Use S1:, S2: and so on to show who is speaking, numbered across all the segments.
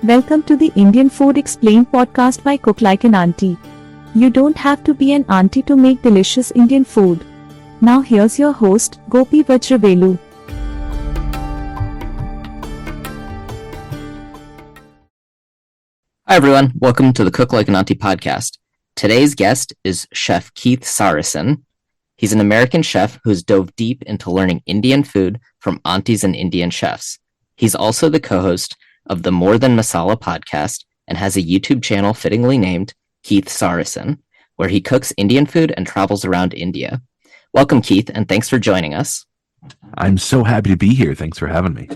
S1: Welcome to the Indian Food Explained podcast by Cook Like an Auntie. You don't have to be an auntie to make delicious Indian food. Now here's your host, Gopi Vajravelu.
S2: Hi everyone, welcome to the Cook Like an Auntie podcast. Today's guest is Chef Keith Sarasin. He's an American chef who's dove deep into learning Indian food from Aunties and Indian Chefs. He's also the co-host of the More Than Masala podcast and has a YouTube channel fittingly named Keith Sarasin, where he cooks Indian food and travels around India. Welcome, Keith, and thanks for joining us.
S3: I'm so happy to be here. Thanks for having me.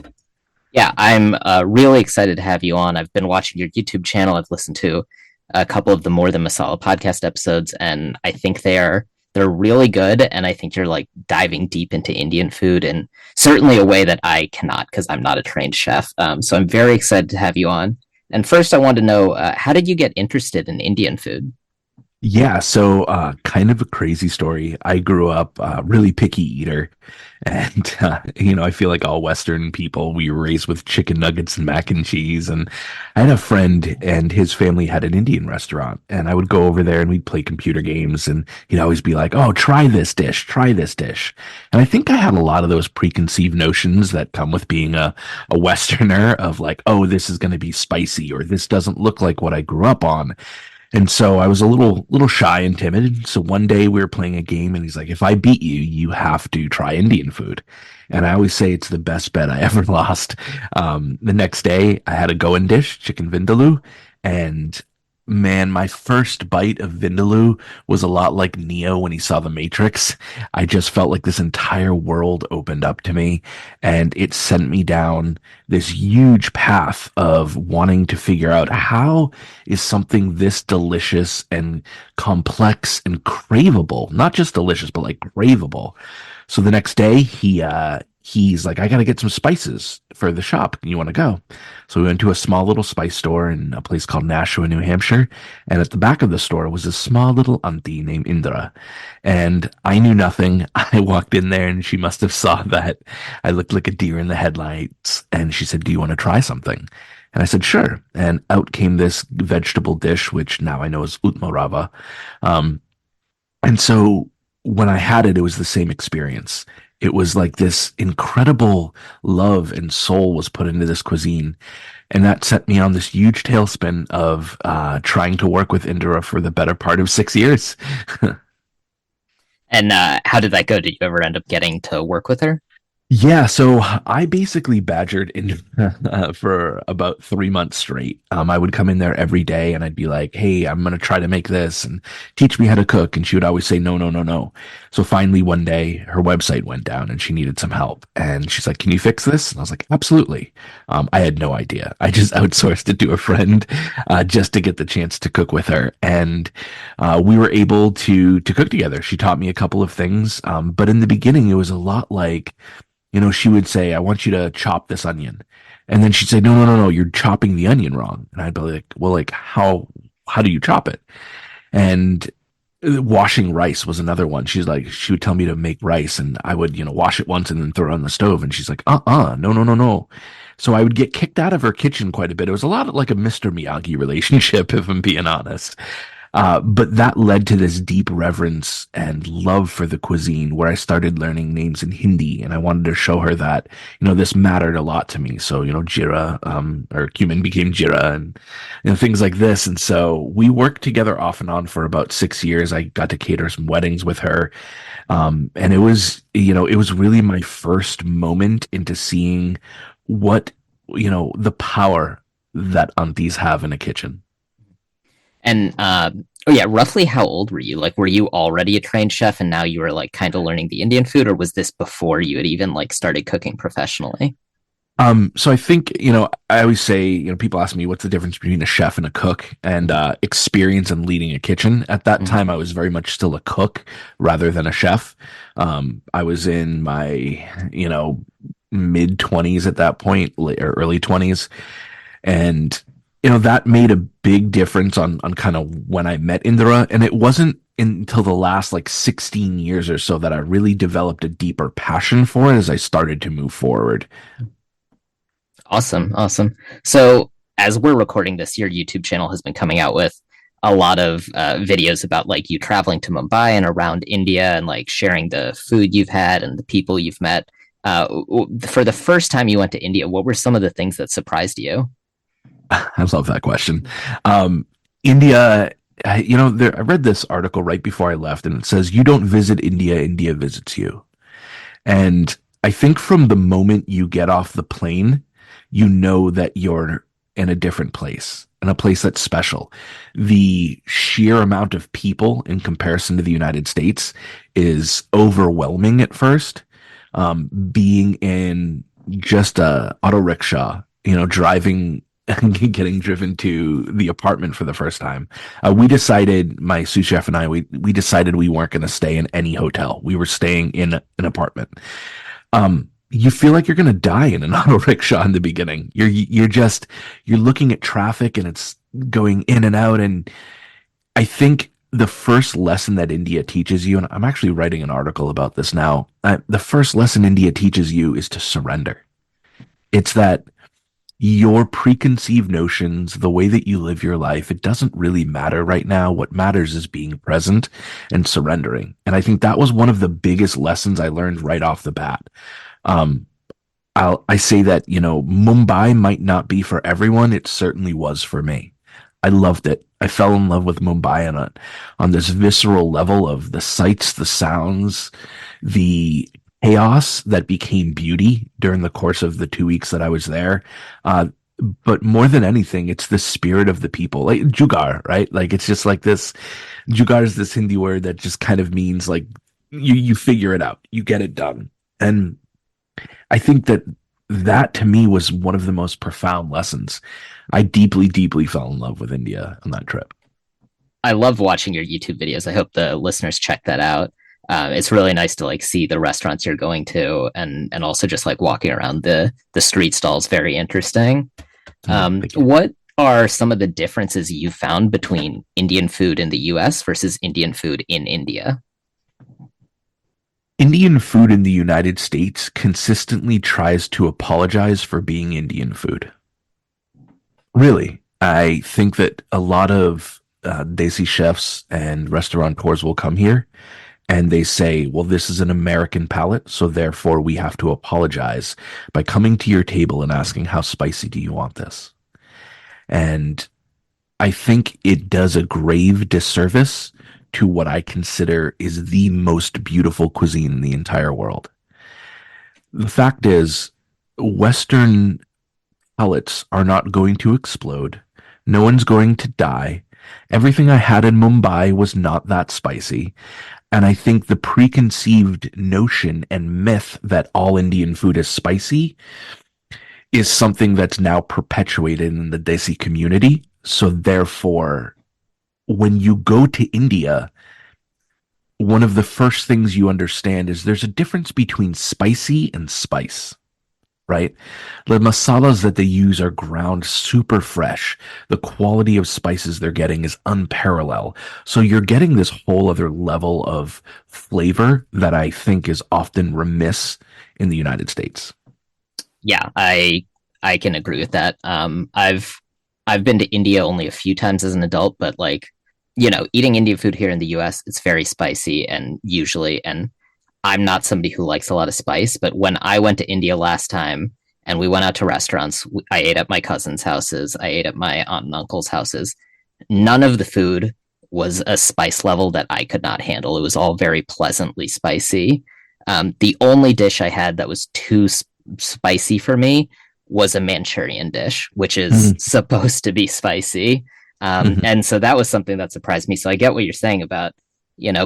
S2: Yeah, I'm really excited to have you on. I've been watching your YouTube channel. I've listened to a couple of the More Than Masala podcast episodes, and I think they're really good. And I think you're like diving deep into Indian food in certainly a way that I cannot because I'm not a trained chef. So I'm very excited to have you on. And first, I want to know, how did you get interested in Indian food?
S3: Yeah, so kind of a crazy story. I grew up really picky eater, and I feel like all Western people, we were raised with chicken nuggets and mac and cheese. And I had a friend, and his family had an Indian restaurant, and I would go over there and we'd play computer games, and he'd always be like, "Oh, try this dish, try this dish." And I think I had a lot of those preconceived notions that come with being a Westerner of like, "Oh, this is going to be spicy," or "This doesn't look like what I grew up on." And so I was a little shy and timid. So one day we were playing a game and he's like, "If I beat you, you have to try Indian food." And I always say it's the best bet I ever lost. The next day I had a go-in dish, chicken vindaloo, and man, my first bite of vindaloo was a lot like Neo when he saw the Matrix. I just felt like this entire world opened up to me, and it sent me down this huge path of wanting to figure out how is something this delicious and complex and craveable, not just delicious, but like craveable. So the next day he's like, "I got to get some spices for the shop. You want to go?" So we went to a small little spice store in a place called Nashua, New Hampshire. And at the back of the store was a small little auntie named Indra. And I knew nothing. I walked in there and she must have saw that I looked like a deer in the headlights. And she said, "Do you want to try something?" And I said, "Sure." And out came this vegetable dish, which now I know is utmarava. And so when I had it, it was the same experience. It was like this incredible love and soul was put into this cuisine. And that set me on this huge tailspin of trying to work with Indira for the better part of 6 years.
S2: And how did that go? Did you ever end up getting to work with her?
S3: Yeah, so I basically badgered in for about 3 months straight. I would come in there every day and I'd be like, "Hey, I'm going to try to make this and teach me how to cook." And she would always say, "No, no, no, no." So finally one day her website went down and she needed some help. And she's like, "Can you fix this?" And I was like, "Absolutely." I had no idea. I just outsourced it to a friend just to get the chance to cook with her. And we were able to cook together. She taught me a couple of things. But in the beginning, it was a lot like, she would say, "I want you to chop this onion." And then she'd say, "No, no, no, no, you're chopping the onion wrong." And I'd be like, "Well, like, how do you chop it?" And washing rice was another one. She would tell me to make rice and I would, wash it once and then throw it on the stove. And she's like, no, no, no, no. So I would get kicked out of her kitchen quite a bit. It was a lot like a Mr. Miyagi relationship, if I'm being honest. But that led to this deep reverence and love for the cuisine where I started learning names in Hindi, and I wanted to show her that, this mattered a lot to me. So, jira, or cumin became jira and, things like this. And so we worked together off and on for about 6 years. I got to cater some weddings with her. And it was really my first moment into seeing what, the power that aunties have in a kitchen.
S2: And roughly how old were you? Like, were you already a trained chef and now you were like kind of learning the Indian food, or was this before you had even like started cooking professionally?
S3: So I think, I always say, people ask me what's the difference between a chef and a cook, and experience in leading a kitchen. At that time, I was very much still a cook rather than a chef. I was in my, mid 20s at that point, or early 20s. And that made a big difference on kind of when I met Indira. And it wasn't until the last like 16 years or so that I really developed a deeper passion for it as I started to move forward.
S2: Awesome. So as we're recording this, your YouTube channel has been coming out with a lot of videos about like you traveling to Mumbai and around India and like sharing the food you've had and the people you've met. For the first time you went to India, what were some of the things that surprised you?
S3: I love that question. India, I read this article right before I left, and it says, "You don't visit India, India visits you." And I think from the moment you get off the plane, you know that you're in a different place, in a place that's special. The sheer amount of people in comparison to the United States is overwhelming at first. Being in just a auto rickshaw, driving getting driven to the apartment for the first time. We decided, my sous chef and I, we decided we weren't going to stay in any hotel. We were staying in an apartment. You feel like you're going to die in an auto rickshaw in the beginning. You're looking at traffic and it's going in and out. And I think the first lesson that India teaches you, and I'm actually writing an article about this now. The first lesson India teaches you is to surrender. It's that your preconceived notions, the way that you live your life, it doesn't really matter right now. What matters is being present and surrendering. And I think that was one of the biggest lessons I learned right off the bat. I say that, Mumbai might not be for everyone. It certainly was for me. I loved it. I fell in love with Mumbai on this visceral level of the sights, the sounds, the chaos that became beauty during the course of the 2 weeks that I was there. But more than anything, it's the spirit of the people, like jugaad, right? Like, it's just like this. Jugaad is this Hindi word that just kind of means like you figure it out, you get it done. And I think that to me was one of the most profound lessons. I deeply, deeply fell in love with India on that trip.
S2: I love watching your YouTube videos. I hope the listeners check that out. It's really nice to like see the restaurants you're going to and also just like walking around the street stalls. Very interesting. What are some of the differences you found between Indian food in the US versus Indian food in India?
S3: Indian food in the United States consistently tries to apologize for being Indian food. Really, I think that a lot of desi chefs and restaurateurs will come here and they say, well, this is an American palate, so therefore we have to apologize by coming to your table and asking, how spicy do you want this? And I think it does a grave disservice to what I consider is the most beautiful cuisine in the entire world. The fact is, Western palates are not going to explode. No one's going to die. Everything I had in Mumbai was not that spicy. And I think the preconceived notion and myth that all Indian food is spicy is something that's now perpetuated in the Desi community. So therefore, when you go to India, one of the first things you understand is there's a difference between spicy and spice, right? The masalas that they use are ground super fresh. The quality of spices they're getting is unparalleled. So you're getting this whole other level of flavor that I think is often remiss in the United States.
S2: Yeah, I can agree with that. I've been to India only a few times as an adult, but like, eating Indian food here in the US, it's very spicy and I'm not somebody who likes a lot of spice, but when I went to India last time and we went out to restaurants, I ate at my cousin's houses, I ate at my aunt and uncle's houses. None of the food was a spice level that I could not handle. It was all very pleasantly spicy. The only dish I had that was too spicy for me was a Manchurian dish, which is supposed to be spicy. And so that was something that surprised me. So I get what you're saying about,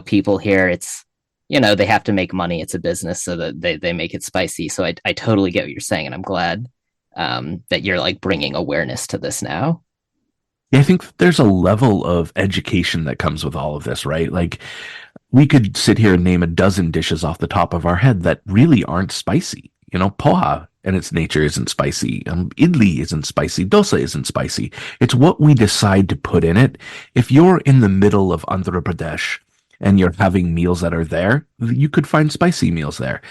S2: people here, it's, they have to make money. It's a business, so that they make it spicy. So I totally get what you're saying. And I'm glad that you're like bringing awareness to this now.
S3: Yeah, I think there's a level of education that comes with all of this, right? Like, we could sit here and name a dozen dishes off the top of our head that really aren't spicy. Poha and its nature isn't spicy. Idli isn't spicy. Dosa isn't spicy. It's what we decide to put in it. If you're in the middle of Andhra Pradesh and you're having meals that are there, you could find spicy meals there.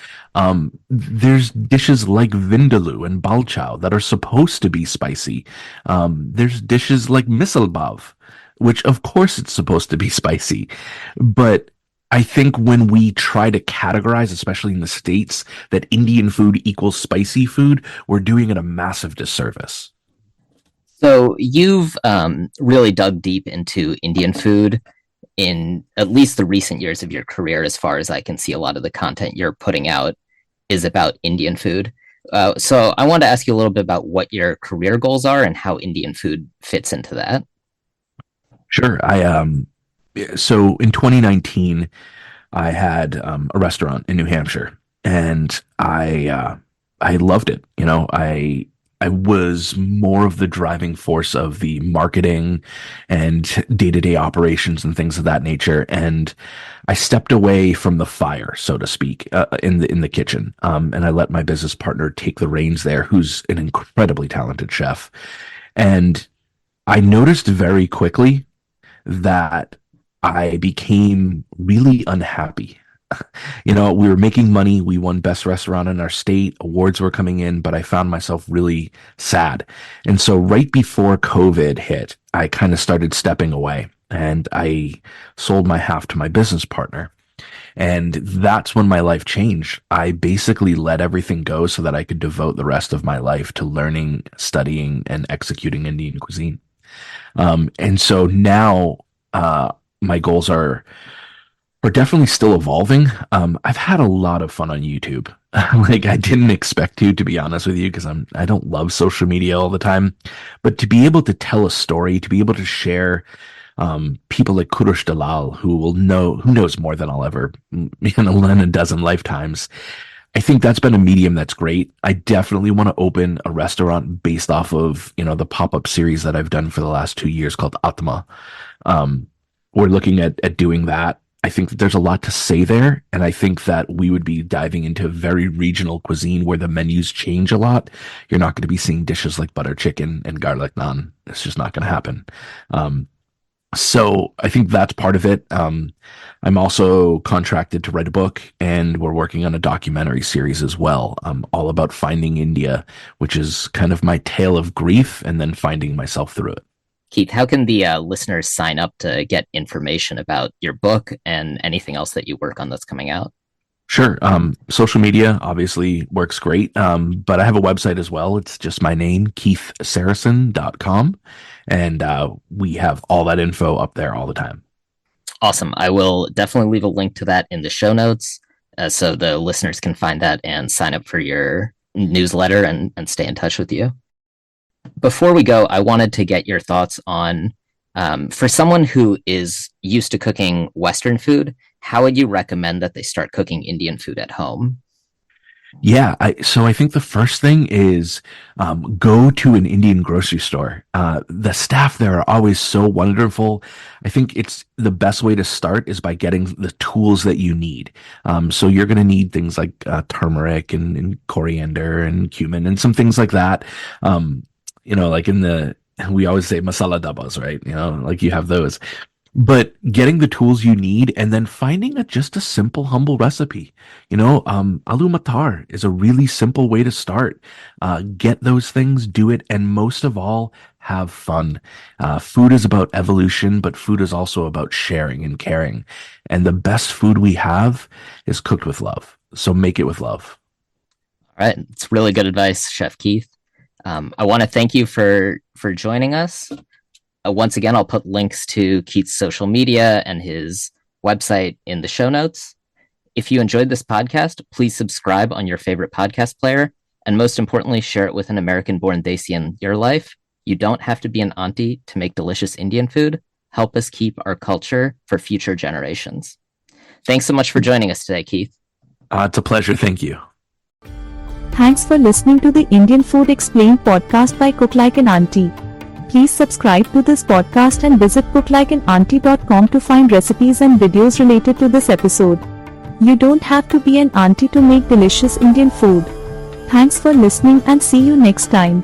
S3: There's dishes like vindaloo and balchao that are supposed to be spicy. There's dishes like misalbav, which of course it's supposed to be spicy. But I think when we try to categorize, especially in the States, that Indian food equals spicy food, we're doing it a massive disservice.
S2: So you've really dug deep into Indian food in at least the recent years of your career. As far as I can see, a lot of the content you're putting out is about Indian food. So I want to ask you a little bit about what your career goals are and how Indian food fits into that.
S3: Sure. So in 2019, I had a restaurant in New Hampshire, and I loved it. I was more of the driving force of the marketing and day-to-day operations and things of that nature. And I stepped away from the fire, so to speak, in the kitchen. And I let my business partner take the reins there, who's an incredibly talented chef. And I noticed very quickly that I became really unhappy. We were making money. We won best restaurant in our state. Awards were coming in, but I found myself really sad. And so right before COVID hit, I kind of started stepping away, and I sold my half to my business partner. And that's when my life changed. I basically let everything go so that I could devote the rest of my life to learning, studying, and executing Indian cuisine. And so now, my goals are definitely still evolving. I've had a lot of fun on YouTube. Like, I didn't expect to be honest with you, because I don't love social media all the time. But to be able to tell a story, to be able to share, people like Kurush Dalal, who knows more than I'll ever, learn a dozen lifetimes. I think that's been a medium that's great. I definitely want to open a restaurant based off of, the pop-up series that I've done for the last 2 years called Atma. We're looking at doing that. I think that there's a lot to say there, and I think that we would be diving into very regional cuisine where the menus change a lot. You're not going to be seeing dishes like butter chicken and garlic naan. It's just not going to happen. So I think that's part of it. I'm also contracted to write a book, and we're working on a documentary series as well, all about finding India, which is kind of my tale of grief and then finding myself through it.
S2: Keith, how can the listeners sign up to get information about your book and anything else that you work on that's coming out?
S3: Sure. Social media obviously works great. But I have a website as well. It's just my name, keithsarasin.com. And we have all that info up there all the time.
S2: Awesome. I will definitely leave a link to that in the show notes so the listeners can find that and sign up for your newsletter and stay in touch with you. Before we go, I wanted to get your thoughts on, for someone who is used to cooking Western food, how would you recommend that they start cooking Indian food at home?
S3: Yeah, so I think the first thing is go to an Indian grocery store. The staff there are always so wonderful. I think it's the best way to start is by getting the tools that you need. So you're going to need things like turmeric and coriander and cumin and some things like that. Like we always say masala dabbas, right? Like you have those. But getting the tools you need and then finding just a simple, humble recipe. Aloo matar is a really simple way to start. Get those things, do it, and most of all, have fun. Food is about evolution, but food is also about sharing and caring. And the best food we have is cooked with love. So make it with love.
S2: All right. It's really good advice, Chef Keith. I want to thank you for joining us. Once again, I'll put links to Keith's social media and his website in the show notes. If you enjoyed this podcast, please subscribe on your favorite podcast player. And most importantly, share it with an American-born Desi in your life. You don't have to be an auntie to make delicious Indian food. Help us keep our culture for future generations. Thanks so much for joining us today, Keith.
S3: It's a pleasure. Thank you.
S1: Thanks for listening to the Indian Food Explained podcast by Cook Like an Auntie. Please subscribe to this podcast and visit cooklikeanauntie.com to find recipes and videos related to this episode. You don't have to be an auntie to make delicious Indian food. Thanks for listening and see you next time.